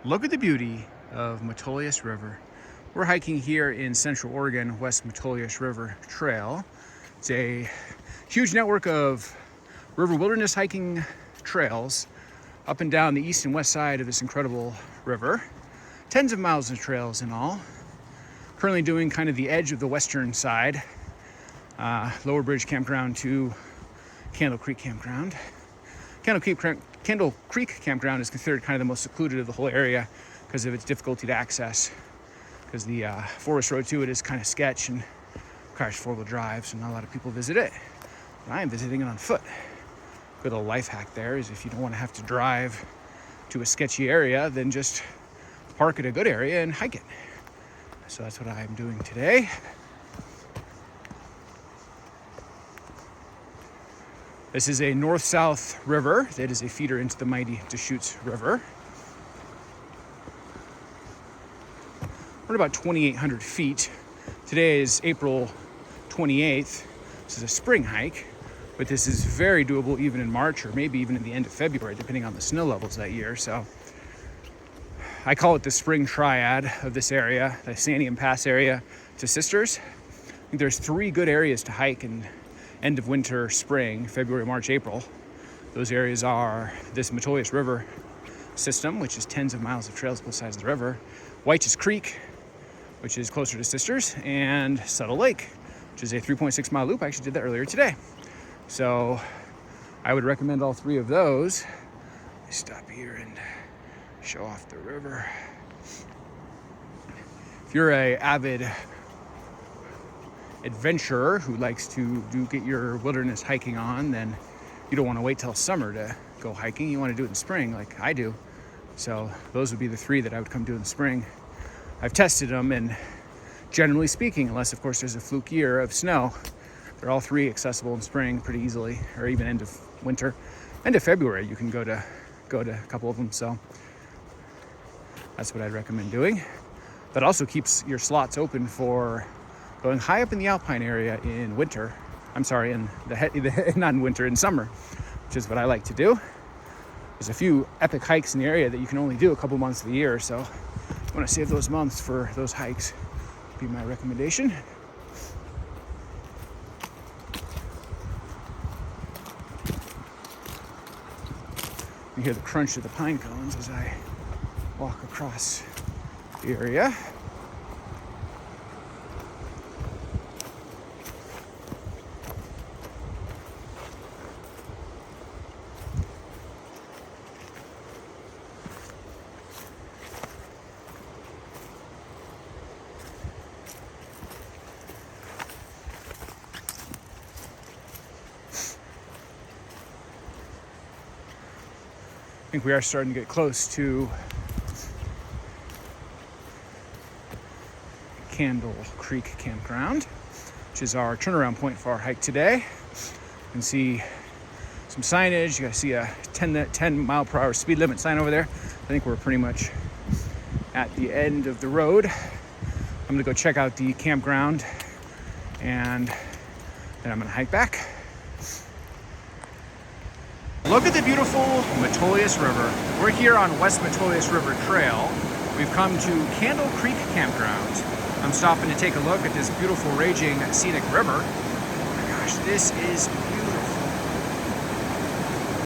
Look at the beauty of Metolius River. We're hiking here in Central Oregon, West Metolius River Trail. It's a huge network of river wilderness hiking trails up and down the east and west side of this incredible river. Tens of miles of trails in all. Currently doing kind of the edge of the western side, Lower Bridge Campground to Candle Creek Campground. Candle Creek Campground is considered kind of the most secluded of the whole area because of its difficulty to access, because the forest road to it is kind of sketch and requires four-wheel drive, so not a lot of people visit it. But I am visiting it on foot. Good little life hack there is if you don't want to have to drive to a sketchy area, then just park at a good area and hike it. So that's what I'm doing today. This is a north-south river that is a feeder into the mighty Deschutes River. We're at about 2,800 feet. Today is April 28th. This is a spring hike, but this is very doable even in March or maybe even at the end of February, depending on the snow levels that year. So I call it the spring triad of this area, the Santiam Pass area to Sisters. I think there's 3 good areas to hike in end of winter, spring, February, March, April. Those areas are this Metolius River system, which is tens of miles of trails both sides of the river, White's Creek, which is closer to Sisters, and Subtle Lake, which is a 3.6 mile loop. I actually did that earlier today. So I would recommend all 3 of those. Let me stop here and show off the river. If you're an avid adventurer who likes to get your wilderness hiking on, then you don't want to wait till summer to go hiking. You want to do it in spring like I do. So those would be the 3 that I would come do in the spring. I've tested them, and generally speaking, unless of course there's a fluke year of snow, they're all 3 accessible in spring pretty easily, or even end of winter. End of February you can go to a couple of them. So that's what I'd recommend doing. That also keeps your slots open for going high up in the alpine area in winter. I'm sorry, not in winter, in summer, which is what I like to do. There's a few epic hikes in the area that you can only do a couple months of the year, so if you want to save those months for those hikes, would be my recommendation. You hear the crunch of the pine cones as I walk across the area. I think we are starting to get close to Candle Creek Campground, which is our turnaround point for our hike today. You can see some signage. You guys see a 10 mile per hour speed limit sign over there. I think we're pretty much at the end of the road. I'm gonna go check out the campground, and then I'm gonna hike back. Look at the beautiful Metolius River. We're here on West Metolius River Trail. We've come to Candle Creek Campground. I'm stopping to take a look at this beautiful raging scenic river. Oh my gosh, this is beautiful.